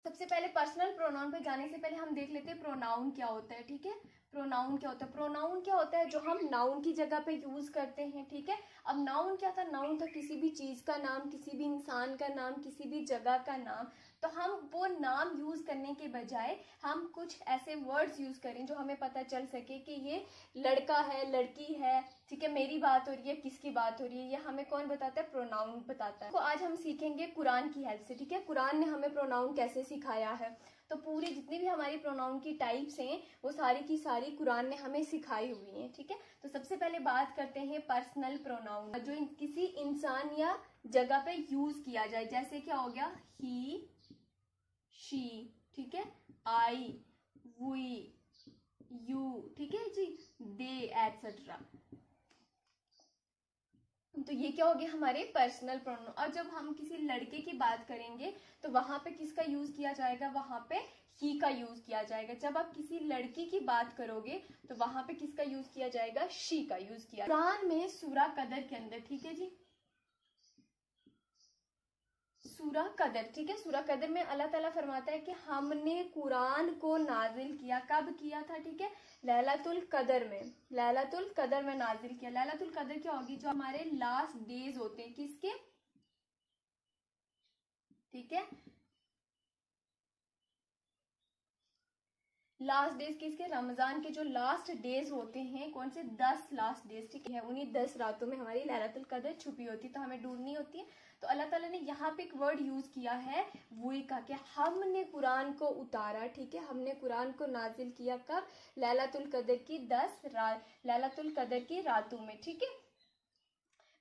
सबसे पहले personal pronoun पे जाने से पहले हम देख लेते हैं प्रोनाउन क्या होता है। ठीक है, प्रोनाउन क्या होता है? प्रोनाउन क्या होता है? जो हम नाउन की जगह पे यूज करते हैं। ठीक है, अब नाउन क्या था? नाउन था किसी भी चीज का नाम, किसी भी इंसान का नाम, किसी भी जगह का नाम। तो हम वो नाम यूज करने के बजाय हम कुछ ऐसे वर्ड्स यूज करें जो हमें पता चल सके कि ये लड़का है, लड़की है। ठीक है, मेरी बात हो रही है, किसकी बात हो रही है, ये हमें कौन बताता है? प्रोनाउन बताता है। तो आज हम सीखेंगे कुरान की हेल्प से। ठीक है, कुरान ने हमें प्रोनाउन कैसे सिखाया है। तो पूरी जितनी भी हमारी प्रोनाउन की टाइप्स हैं वो सारी की सारी कुरान ने हमें सिखाई हुई हैं। ठीक है, तो सबसे पहले बात करते हैं पर्सनल प्रोनाउन, जो किसी इंसान या जगह पे यूज किया जाए। जैसे क्या हो गया? ही, शी, ठीक है, आई, वी, यू, ठीक है जी, दे, एटसेट्रा। तो ये क्या हो गया? हमारे पर्सनल प्रोनाउन। और जब हम किसी लड़के की बात करेंगे तो वहां पे किसका यूज किया जाएगा? वहां पे ही का यूज किया जाएगा। जब आप किसी लड़की की बात करोगे तो वहां पे किसका यूज किया जाएगा? शी का यूज किया। कुरान में सूरा कदर के अंदर, ठीक है जी, सूरा कदर, ठीक है, सूरा कदर में अल्लाह ताला फरमाता है कि हमने कुरान को नाजिल किया। कब किया था? ठीक है, लैलतुल कदर में, लैलतुल कदर में नाजिल किया। लैलतुल कदर क्या होगी? जो हमारे लास्ट डेज होते हैं किसके? ठीक है, लास्ट डेज किसके? रमजान के जो लास्ट डेज होते हैं, कौन से? 10 लास्ट डेज, ठीक है, उन्हीं 10 रातों में हमारी लैलतुल कदर छुपी होती है, तो हमें ढूंढनी होती है। तो अल्लाह ताला ने यहाँ पे एक वर्ड यूज किया है वही का, कि हमने कुरान को उतारा। ठीक है, हमने कुरान को नाजिल किया कब? लैलतुल कदर की 10 रात, लैलतुल कदर की रातों में। ठीक है,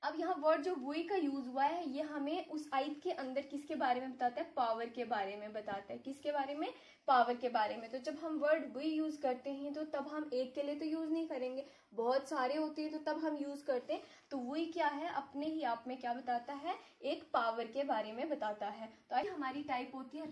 अब यहाँ वर्ड जो वही का यूज हुआ है ये हमें उस आयत के अंदर किसके बारे में बताता है? पावर के बारे में बताता है। किसके बारे में? पावर के बारे में। तो जब हम वर्ड वही यूज करते हैं तो तब हम एक के लिए तो यूज नहीं करेंगे, बहुत सारे होते हैं तो तब हम यूज करते हैं। तो वही क्या है? अपने ही आप में क्या बताता है? एक पावर के बारे में बताता है। तो हमारी टाइप होती है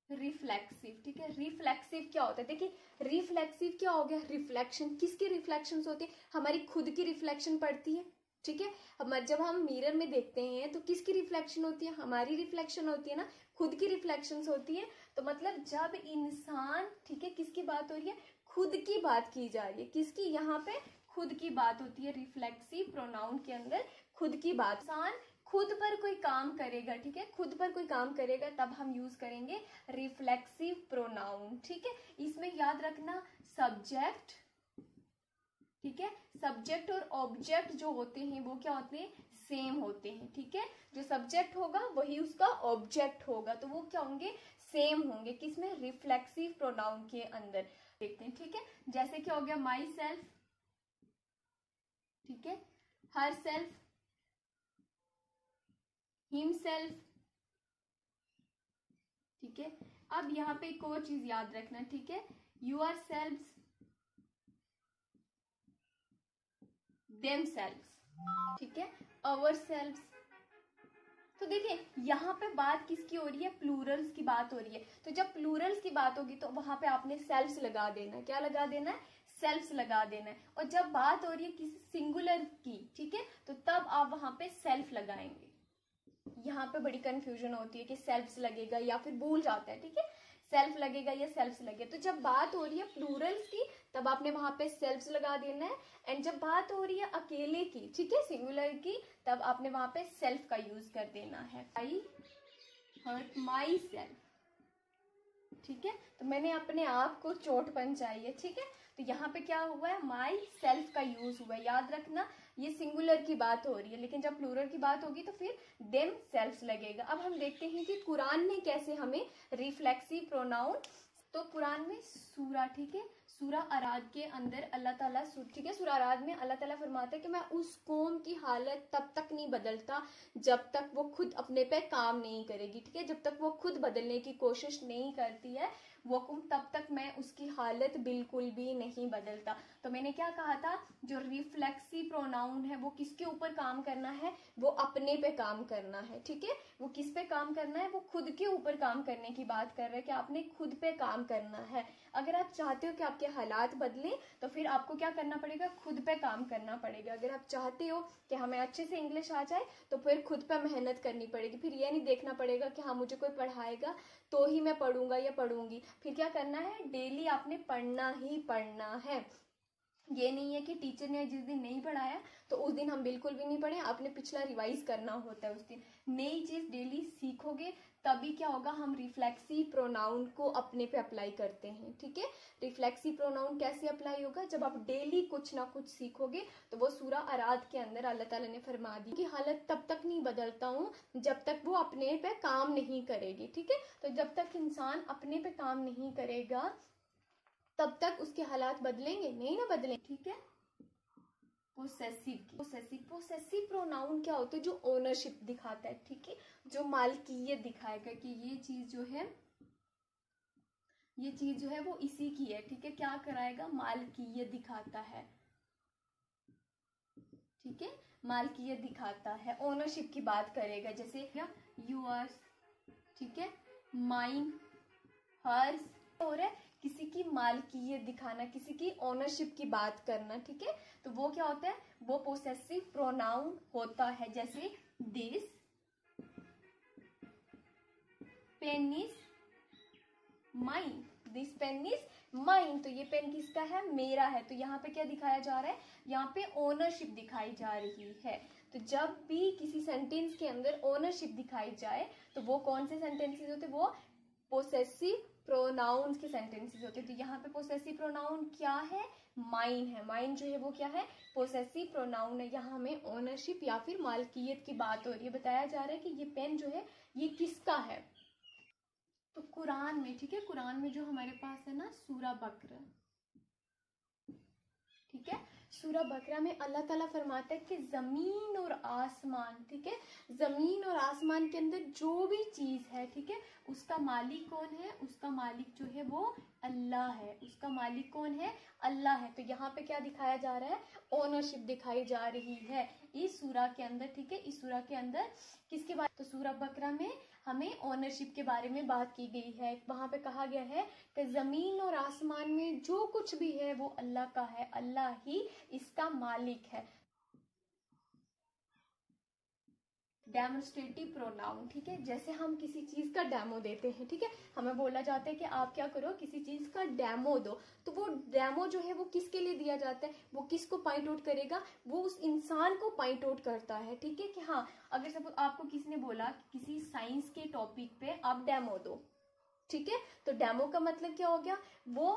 रिफ्लेक्सिव। ठीक है, रिफ्लेक्सिव क्या होता है? देखिए, रिफ्लेक्सिव क्या हो गया? रिफ्लेक्शन। किसके रिफ्लेक्शन होते हैं? हमारी खुद की रिफ्लेक्शन पड़ती है। ठीक है, हम जब हम मिरर में देखते हैं तो किसकी रिफ्लेक्शन होती है? हमारी रिफ्लेक्शन होती है ना, खुद की रिफ्लेक्शन होती है। तो मतलब जब इंसान, ठीक है, किसकी बात हो रही है? खुद की बात की जा रही है। किसकी? यहाँ पे खुद की बात होती है। रिफ्लेक्सिव प्रोनाउन के अंदर खुद की बात। इंसान खुद पर कोई काम करेगा, ठीक है, खुद पर कोई काम करेगा तब हम यूज करेंगे रिफ्लेक्सिव प्रोनाउन। ठीक है, इसमें याद रखना सब्जेक्ट, ठीक है, सब्जेक्ट और ऑब्जेक्ट जो होते हैं वो क्या होते हैं? सेम होते हैं। ठीक है, जो सब्जेक्ट होगा वही उसका ऑब्जेक्ट होगा, तो वो क्या होंगे? सेम होंगे। किसमें? रिफ्लेक्सिव प्रोनाउन के अंदर। देखते हैं, ठीक है, जैसे क्या हो गया? माई सेल्फ, ठीक है, हर सेल्फ, हिम सेल्फ। ठीक है, अब यहाँ पे एक और चीज याद रखना, ठीक है, यूर सेल्व्स, देम सेल्व्स, ठीक है, अवर सेल्व्स। तो देखिए यहाँ पे बात किसकी हो रही है? प्लूरल्स की बात हो रही है। तो जब प्लूरल्स की बात होगी तो वहां पे आपने सेल्फ्स लगा देना है। क्या लगा देना है? सेल्फ्स लगा देना है। और जब बात हो रही है किसी सिंगुलर की, ठीक है, तो तब आप वहां पे सेल्फ लगाएंगे। यहाँ पे बड़ी कंफ्यूजन होती है कि सेल्फ्स लगेगा या फिर भूल जाता है। ठीक है, सेल्फ लगेगा या सेल्फ्स लगेगा। तो जब बात हो रही है प्लूरल्स की तब आपने वहां पे सेल्फ्स लगा देना है। एंड जब बात हो रही है अकेले की, ठीक है, सिंगुलर की, तब आपने वहां पे सेल्फ का यूज कर देना है। आई हर्ट माई सेल्फ, ठीक है, तो मैंने अपने आप को चोट पहुंचाई है। ठीक है, तो यहाँ पे क्या हुआ है? माई सेल्फ का यूज हुआ है। याद रखना ये सिंगुलर की बात हो रही है, लेकिन जब प्लूरल की बात होगी तो फिर देम सेल्फ्स लगेगा। अब हम देखते हैं कि कुरान ने कैसे हमें रिफ्लेक्सिव प्रोनाउन। तो कुरान में सूरा, ठीक है, सूरा अराद के अंदर अल्लाह ताला, ठीक है, सूरा अराद में अल्लाह ताला फरमाता है कि मैं उस कौम की हालत तब तक नहीं बदलता जब तक वो खुद अपने पे काम नहीं करेगी। ठीक है, जब तक वो खुद बदलने की कोशिश नहीं करती है वो तब तक मैं उसकी हालत बिल्कुल भी नहीं बदलता। तो मैंने क्या कहा था? जो रिफ्लेक्सिव प्रोनाउन है वो किसके ऊपर काम करना है? वो अपने पे काम करना है। ठीक है, वो किस पे काम करना है? वो खुद के ऊपर काम करने की बात कर रहे हैं कि आपने खुद पे काम करना है। अगर आप चाहते हो कि आप आपके हालात बदलें तो फिर आपको क्या करना पड़ेगा, खुद पे काम करना पड़ेगा। अगर आप चाहते हो कि हमें अच्छे से इंग्लिश आ जाए तो फिर खुद पे मेहनत करनी पड़ेगी। फिर ये नहीं देखना पड़ेगा कि हाँ मुझे कोई पढ़ाएगा तो ही मैं पढ़ूंगा या पढ़ूंगी। फिर क्या करना है, डेली आपने पढ़ना ही पढ़ना है। ये नहीं है कि टीचर ने जिस दिन नहीं पढ़ाया तो उस दिन हम बिल्कुल भी नहीं पढ़े, आपने पिछला रिवाइज करना होता है उस दिन। नई चीज डेली सीखोगे तभी क्या होगा, हम रिफ्लेक्सिव प्रोनाउन को अपने पे अप्लाई करते हैं। ठीक है, रिफ्लेक्सिव प्रोनाउन कैसे अप्लाई होगा, जब आप डेली कुछ ना कुछ सीखोगे। तो वो सूरा अराद के अंदर अल्लाह ताला ने फरमा दी कि हालत तब तक नहीं बदलता हूँ जब तक वो अपने पे काम नहीं करेगी। ठीक है, तो जब तक इंसान अपने पे काम नहीं करेगा तब तक उसके हालात बदलेंगे नहीं ना बदलेंगे। ठीक है, पोसेसिव प्रोनाउन क्या होता है, जो ओनरशिप दिखाता है। ठीक है, जो मालकियत दिखाएगा कि ये चीज जो है वो इसी की है। ठीक है, क्या कराएगा, मालकियत दिखाता है। ठीक है, मालकियत दिखाता है, ओनरशिप की बात करेगा। जैसे क्या, यूअर्स, ठीक है, माइन, हर्स, और है किसी की मालकियत दिखाना, किसी की ओनरशिप की बात करना। ठीक है, तो वो क्या होता है, वो पोसेसिव प्रोनाउन होता है। जैसे this pen is mine, this pen is mine, तो ये पेन किसका है, मेरा है। तो यहाँ पे क्या दिखाया जा रहा है, यहाँ पे ओनरशिप दिखाई जा रही है। तो जब भी किसी सेंटेंस के अंदर ओनरशिप दिखाई जाए तो वो कौन से सेंटेंसेस होते, वो पोसेसिव प्रोनाउंस के सेंटेंसेस होते हैं। तो यहाँ पे पोसेसिव प्रोनाउन क्या है, माइन है। माइन जो है वो क्या है, पोसेसिव प्रोनाउन है। यहाँ हमें ओनरशिप या फिर मालकियत की बात हो रही है, बताया जा रहा है कि ये पेन जो है ये किसका है। तो कुरान में, ठीक है, कुरान में जो हमारे पास है ना सूरा बकरा, ठीक है, सूरा बकरा में अल्लाह ताला फरमाता है कि जमीन और आसमान, ठीक है, जमीन और आसमान के अंदर जो भी चीज है, ठीक है, उसका मालिक कौन है, उसका मालिक जो है वो अल्लाह है। उसका मालिक कौन है, अल्लाह है। तो यहाँ पे क्या दिखाया जा रहा है, ओनरशिप दिखाई जा रही है इस सूरा के अंदर। ठीक है, इस सूरा के अंदर किसके बारे, तो सूरा बकरा में हमें ओनरशिप के बारे में बात की गई है। वहां पे कहा गया है कि जमीन और आसमान में जो कुछ भी है वो अल्लाह का है, अल्लाह ही इसका मालिक है। डेमोन्स्ट्रेटिव प्रोनाउन, ठीक है, जैसे हम किसी चीज का डेमो देते हैं, ठीक है, हमें बोला जाता है कि आप क्या करो, किसी चीज का डेमो दो। तो वो डेमो जो है वो किसके लिए दिया जाता है, वो किसको पॉइंट आउट करेगा, वो उस इंसान को पॉइंट आउट करता है। ठीक है, कि हाँ अगर सब आपको किसी ने बोला कि किसी साइंस के टॉपिक पे आप डेमो दो, ठीक है, तो डेमो का मतलब क्या हो गया, वो,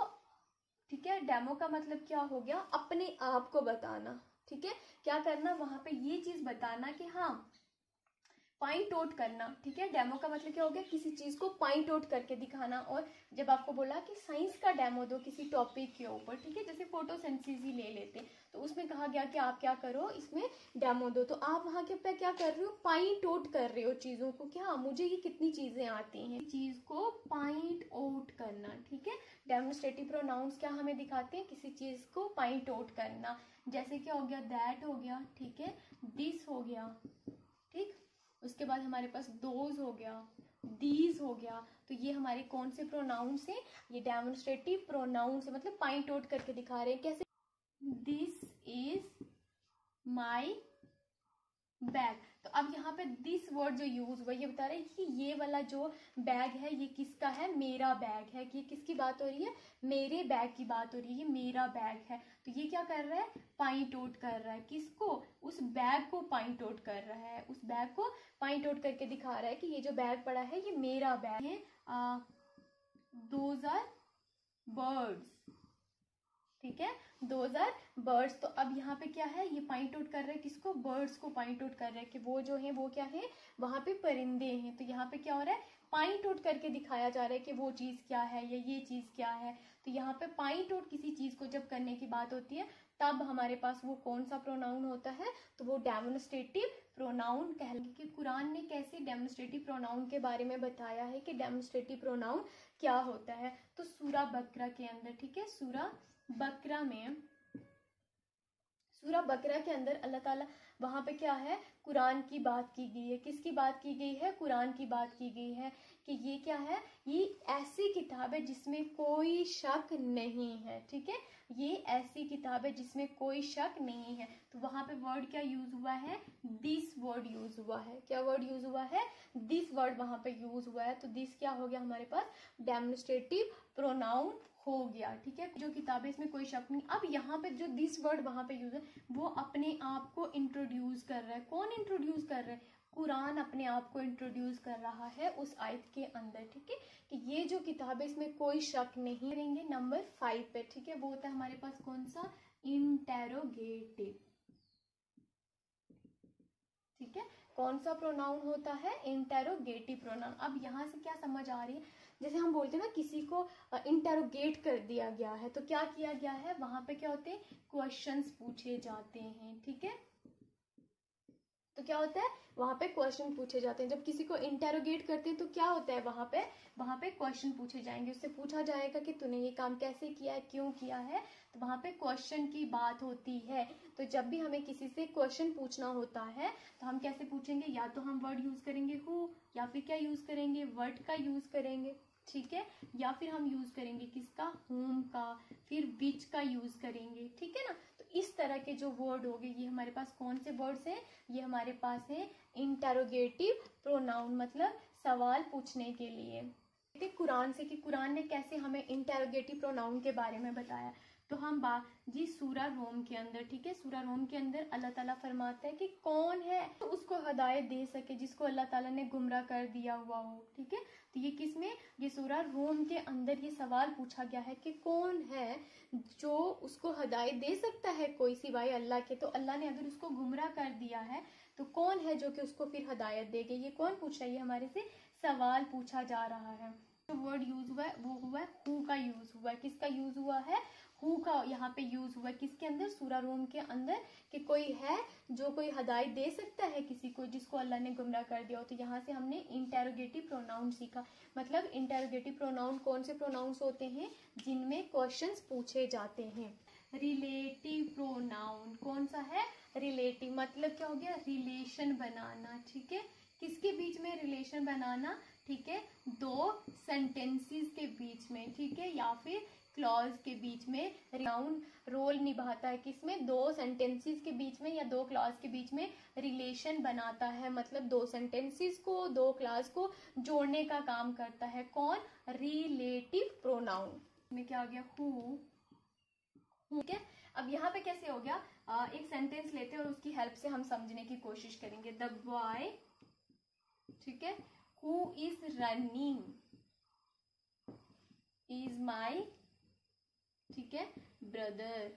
ठीक है, डेमो का मतलब क्या हो गया, अपने आप को बताना। ठीक है, क्या करना, वहां पे ये चीज बताना कि हाँ पॉइंट आउट करना। ठीक है, डेमो का मतलब क्या हो गया, किसी चीज को पॉइंट आउट करके दिखाना। और जब आपको बोला कि साइंस का डेमो दो किसी टॉपिक के ऊपर, ठीक है, जैसे फोटोसिंथेसिस ही ले लेते हैं, तो उसमें कहा गया कि आप क्या करो, इसमें डेमो दो। तो आप वहां के पे क्या कर रहे हो, पॉइंट आउट कर रहे हो चीजों को, क्या मुझे ये कितनी चीजें आती हैं, चीज को पॉइंट आउट करना। ठीक है, डेमोन्स्ट्रेटिव प्रोनाउंस क्या हमें दिखाते हैं, किसी चीज को पॉइंट आउट करना। जैसे क्या हो गया, दैट हो गया, ठीक है, दिस हो गया, ठीक, उसके बाद हमारे पास दोज हो गया, दीज हो गया। तो ये हमारे कौन से प्रोनाउंस हैं, ये डेमोन्स्ट्रेटिव प्रोनाउंस है, मतलब पॉइंट आउट करके दिखा रहे हैं। कैसे, दिस इज माई बैग। तो अब यहाँ पे दिस वर्ड जो यूज हुआ ये बता रहे हैं कि ये वाला जो बैग है ये किसका है, मेरा बैग है। कि किसकी बात हो रही है, मेरे बैग की बात हो रही है, ये मेरा बैग है। तो ये क्या कर रहा है, पॉइंट आउट कर रहा है, किसको, उस बैग को पॉइंट आउट कर रहा है, उस बैग को पॉइंट आउट करके दिखा रहा है कि ये जो बैग पड़ा है ये मेरा बैग है। दोज आर बर्ड्स, ठीक है, दोज आर बर्ड्स। तो अब यहाँ पे क्या है, ये पॉइंट आउट कर रहा है किसको, बर्ड्स को पॉइंट आउट कर रहा है कि वो जो है वो क्या है, वहां पे परिंदे हैं। तो यहाँ पे क्या हो रहा है, पॉइंट आउट करके दिखाया जा रहा है कि वो चीज क्या है या ये चीज क्या है। तो यहाँ पे पॉइंट आउट किसी चीज को जब करने की बात होती है तब हमारे पास वो कौन सा प्रोनाउन होता है, तो वो डेमोन्स्ट्रेटिव प्रोनाउन कहलाएगा। कि कुरान ने कैसे डेमोन्स्ट्रेटिव प्रोनाउन के बारे में बताया है कि डेमोन्स्ट्रेटिव प्रोनाउन क्या होता है। तो सूरा बकरा के अंदर, ठीक है, सूरा बकरा के अंदर अल्लाह ताला वहां पे क्या है, कुरान की बात की गई है। किसकी बात की गई है, कुरान की बात की गई है कि ये क्या है, ये ऐसी किताब है जिसमें कोई शक नहीं है। ठीक है, ये ऐसी किताब है जिसमें कोई शक नहीं है। तो वहां पे वर्ड क्या यूज हुआ है, दिस वर्ड यूज हुआ है। क्या वर्ड यूज हुआ है, दिस वर्ड वहां पे यूज हुआ है। तो दिस क्या हो गया हमारे पास, डेमोन्स्ट्रेटिव प्रोनाउन हो गया। ठीक है, जो किताब है इसमें कोई शक नहीं। अब यहाँ पे जो दिस वर्ड वहां पे यूज है वो अपने आप को इंट्रोड्यूस कर रहा है। कौन इंट्रोड्यूस कर रहा है, कुरान अपने आप को इंट्रोड्यूस कर रहा है उस आयत के अंदर। ठीक है, कि ये जो किताब है इसमें कोई शक नहीं। करेंगे नंबर 5 पे। ठीक है, वो होता है हमारे पास कौन सा, इंटेरोगेटिव। ठीक है, कौन सा प्रोनाउन होता है, इंटेरोगेटिव प्रोनाउन। अब यहाँ से क्या समझ आ रही है, जैसे हम बोलते हैं ना किसी को इंटेरोगेट कर दिया गया है, तो क्या किया गया है, वहां पे क्या होते हैं, क्वेश्चंस पूछे जाते हैं। ठीक है, तो क्या होता है, वहां पे क्वेश्चन पूछे जाते हैं। जब किसी को इंटेरोगेट करते हैं तो क्या होता है, वहां पे क्वेश्चन पूछे जाएंगे। उससे पूछा जाएगा कि तूने ये काम कैसे किया है, क्यों किया है। तो वहां पे क्वेश्चन की बात होती है। तो जब भी हमें किसी से क्वेश्चन पूछना होता है तो हम कैसे पूछेंगे, या तो हम वर्ड यूज करेंगे हु, या फिर क्या यूज करेंगे, वर्ड का यूज करेंगे। ठीक है, या फिर हम यूज करेंगे किसका, होम का, फिर विच का यूज करेंगे। ठीक है ना, तो इस तरह के जो वर्ड हो गए, ये हमारे पास कौन से वर्ड्स हैं, ये हमारे पास है इंटेरोगेटिव प्रोनाउन, मतलब सवाल पूछने के लिए। कुरान से कि कुरान ने कैसे हमें इंटेरोगेटिव प्रोनाउन के बारे में बताया। तो हम जी सूरा रोम के अंदर, ठीक है, सूरा रोम के अंदर अल्लाह ताला फरमाता है कि कौन है तो उसको हिदायत दे सके जिसको अल्लाह ताला ने गुमराह कर दिया हुआ हो। ठीक है, तो ये किसमें, ये सूरा रोम के अंदर ये सवाल पूछा गया है कि कौन है जो उसको हिदायत दे सकता है कोई सिवाय अल्लाह के। तो अल्लाह ने अगर उसको गुमराह कर दिया है तो कौन है जो कि उसको फिर हिदायत देगा। ये कौन पूछ रहा है, ये हमारे से सवाल पूछा जा रहा है। जो वर्ड यूज हुआ है वो हुआ है हु का यूज हुआ है। किसका यूज हुआ है, हु का यहाँ पे यूज हुआ है। किसके अंदर, सूरा रूम के अंदर, कि कोई है जो कोई हिदायत दे सकता है किसी को जिसको अल्लाह ने गुमराह कर दिया हो। तो यहाँ से हमने इंटेरोगेटिव प्रोनाउन सीखा। मतलब इंटेरोगेटिव प्रोनाउन कौन से प्रोनाउंस होते हैं, जिनमें क्वेश्चंस पूछे जाते हैं। रिलेटिव प्रोनाउन कौन सा है, रिलेटिव, मतलब क्या हो गया, रिलेशन बनाना। ठीक है, किसके बीच में रिलेशन बनाना, ठीक है, दो सेंटेंसेस के बीच में। ठीक है, या फिर क्लॉज के बीच में नाउन रोल निभाता है। किसमें, दो सेंटेंसेस के बीच में या दो क्लॉज के बीच में रिलेशन बनाता है। मतलब दो सेंटेंसेस को, दो क्लॉज को जोड़ने का काम करता है। कौन, रिलेटिव प्रोनाउन में क्या आ गया, हु। ठीक है, अब यहाँ पे कैसे हो गया, एक सेंटेंस लेते हैं और उसकी हेल्प से हम समझने की कोशिश करेंगे। द बॉय, ठीक है, who is running is my, ठीक है, ब्रदर।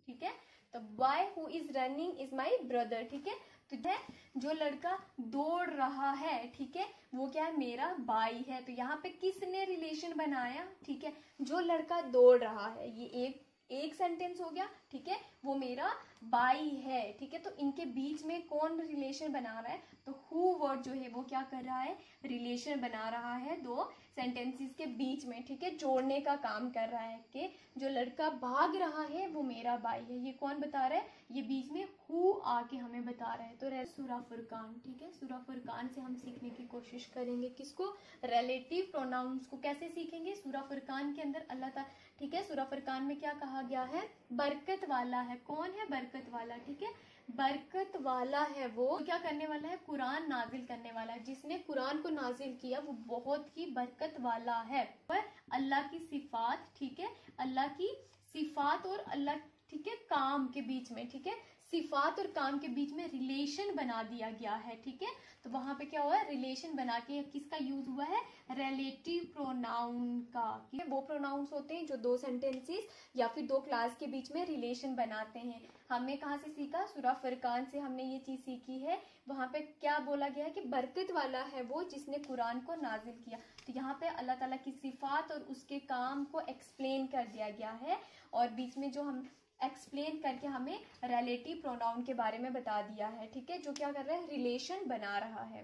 ठीक है, तो boy who is running is my brother. ठीक है, तो जो लड़का दौड़ रहा है, ठीक है, वो क्या है, मेरा भाई है। तो यहाँ पे किसने रिलेशन बनाया, ठीक है, जो लड़का दौड़ रहा है, ये एक सेंटेंस हो गया। ठीक है, वो मेरा भाई है। ठीक है, तो इनके बीच में कौन रिलेशन बना रहा है, तो हु वर्ड जो है वो क्या कर रहा है, रिलेशन बना रहा है दो सेंटेंसेस के बीच में। ठीक है, जोड़ने का काम कर रहा है कि जो लड़का भाग रहा है वो मेरा भाई है। ये कौन बता रहा है, ये बीच में हु आके हमें बता रहा है। तो सूरा फुरकान, ठीक है, सूरा फुरकान से हम सीखने की कोशिश करेंगे किसको, रिलेटिव प्रोनाउंस को। कैसे सीखेंगे, सूरा फुरकान के अंदर अल्लाह ताला, ठीक है, सूरा फुरकान में क्या कहा गया है, बरकत वाला है। कौन है, बरकत वाला। ठीक है, बरकत वाला है वो क्या करने वाला है, कुरान नाजिल करने वाला है। जिसने कुरान को नाजिल किया वो बहुत ही बरकत वाला है। पर अल्लाह की सिफात, ठीक है, अल्लाह की सिफात और अल्लाह, ठीक है, काम के बीच में, ठीक है, सिफात और काम के बीच में रिलेशन बना दिया गया है। ठीक है, तो वहां पे क्या हुआ है, रिलेशन बना के किसका यूज हुआ है, रिलेटिव प्रोनाउन का। वो प्रोनाउंस होते हैं जो दो सेंटेंसेस या फिर दो क्लास के बीच में रिलेशन बनाते हैं। हमने कहाँ से सीखा, सूरा फुरकान से हमने ये चीज सीखी है। वहां पे क्या बोला गया है कि बरकत वाला है वो जिसने कुरान को नाजिल किया। तो यहाँ पे अल्लाह ताला की सिफात और उसके काम को एक्सप्लेन कर दिया गया है, और बीच में जो हम एक्सप्लेन करके हमें रिलेटिव प्रोनाउन के बारे में बता दिया है। ठीक है, जो क्या कर रहा है, रिलेशन बना रहा है।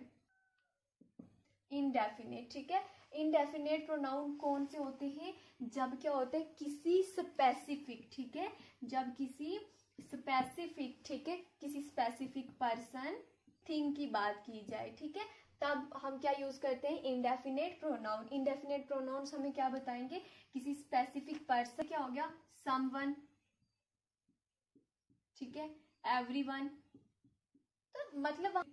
इनडेफिनेट, ठीक है, इनडेफिनेट प्रोनाउन कौन से होते हैं, जब क्या होता है, किसी स्पेसिफिक, ठीक है, जब किसी स्पेसिफिक, ठीक है, किसी स्पेसिफिक पर्सन थिंग की बात की जाए, ठीक है, तब हम क्या यूज करते हैं, इंडेफिनेट प्रोनाउन। इंडेफिनेट प्रोनाउंस हमें क्या बताएंगे, किसी स्पेसिफिक पर्सन, क्या हो गया, समवन, ठीक है, एवरीवन, तो मतलब,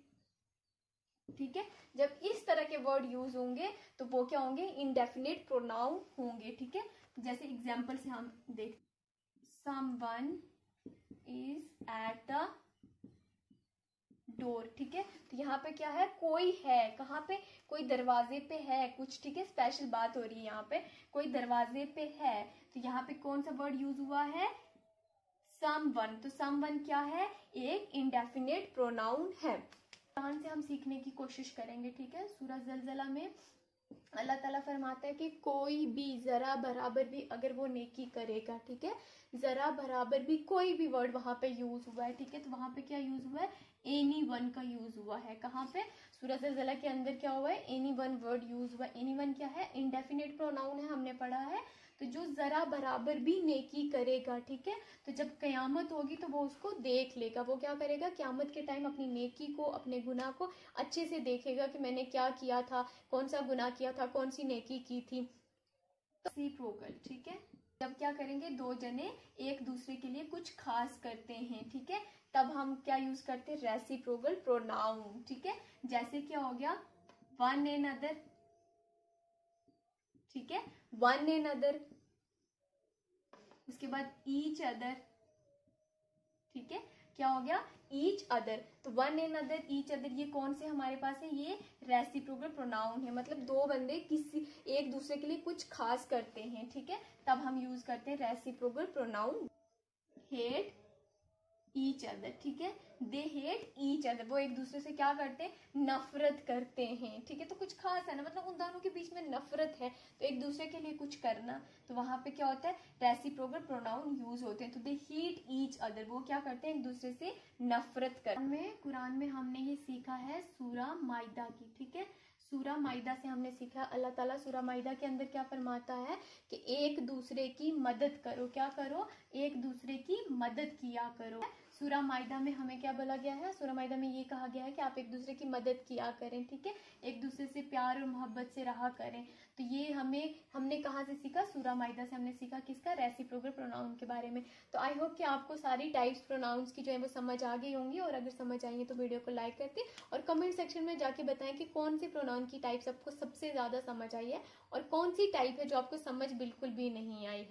ठीक है, जब इस तरह के वर्ड यूज होंगे तो वो क्या होंगे, इंडेफिनेट प्रोनाउन होंगे, ठीक है। जैसे एग्जांपल से हम देख, someone is at the door, ठीक है, तो यहाँ पे क्या है, कोई है, कहाँ पे, कोई दरवाजे पे है कुछ, ठीक है, स्पेशल बात हो रही है यहाँ पे, कोई दरवाजे पे है, तो यहाँ पे कौन सा वर्ड यूज हुआ है, समवन। तो समवन क्या है, एक इंडेफिनेट प्रोनाउन है। कुरान से हम सीखने की कोशिश करेंगे, ठीक है। सूरह ज़लज़ला में अल्लाह ताला फरमाता है कि कोई भी जरा बराबर भी अगर वो नेकी करेगा, ठीक है, जरा बराबर भी कोई भी वर्ड वहां पे यूज हुआ है, ठीक है, तो वहां पे क्या यूज हुआ है, एनी वन का यूज हुआ है। कहाँ पे, सूरह ज़लज़ला के अंदर क्या हुआ है, एनी वन वर्ड यूज हुआ है। एनी वन क्या है, इंडेफिनेट प्रोनाउन है, हमने पढ़ा है। तो जो जरा बराबर भी नेकी करेगा, ठीक है, तो जब कयामत होगी तो वो उसको देख लेगा। वो क्या करेगा, कयामत के टाइम अपनी नेकी को, अपने गुनाह को अच्छे से देखेगा कि मैंने क्या किया था, कौन सा गुनाह किया था, कौन सी नेकी की थी। रेसिप्रोकल, ठीक है, जब क्या करेंगे, दो जने एक दूसरे के लिए कुछ खास करते हैं, ठीक है, तब हम क्या यूज करते हैं, रेसिप्रोकल प्रोनाउन, ठीक है। जैसे क्या हो गया, वन एन अदर, ठीक है, वन एन अदर, उसके बाद ईच अदर, ठीक है, क्या हो गया, ईच अदर। तो one another, each other, ये कौन से हमारे पास है, ये रेसिप्रोकल प्रोनाउन है, मतलब दो बंदे किसी एक दूसरे के लिए कुछ खास करते हैं, ठीक है, तब हम यूज करते हैं reciprocal pronoun. Hate each other, ठीक है, दे हेट ईच अदर, वो एक दूसरे से क्या करते हैं, नफरत करते हैं, ठीक है, तो कुछ खास है ना, मतलब उन दोनों के बीच में नफरत है, तो एक दूसरे के लिए कुछ करना, तो वहां पे क्या होता है, रेसिप्रोकल प्रोनाउन यूज होते हैं। तो दे हेट ईच अदर, वो क्या करते हैं, एक दूसरे से नफरत करते। कुरान में हमने ये सीखा है सूरा माइदा की, ठीक है, सूरा माइदा से हमने सीखा, अल्लाह ताला सूरा माइदा के अंदर क्या फरमाता है कि एक दूसरे की मदद करो, क्या करो, एक दूसरे की मदद किया करो। सूरा माइदा में हमें क्या बोला गया है, सूरा माइदा में ये कहा गया है कि आप एक दूसरे की मदद किया करें, ठीक है, एक दूसरे से प्यार और मोहब्बत से रहा करें। तो ये हमने कहाँ से सीखा, सूरा माइदा से हमने सीखा, किसका, रेसिप्रोकल प्रोनाउन के बारे में। तो आई होप कि आपको सारी टाइप्स प्रोनाउंस की जो है वो समझ आ गई होंगी, और अगर समझ आई है तो वीडियो को लाइक करके और कमेंट सेक्शन में जाके बताएं कि कौन सी प्रोनाउन की टाइप्स आपको सबसे ज्यादा समझ आई है और कौन सी टाइप है जो आपको समझ बिल्कुल भी नहीं आई है।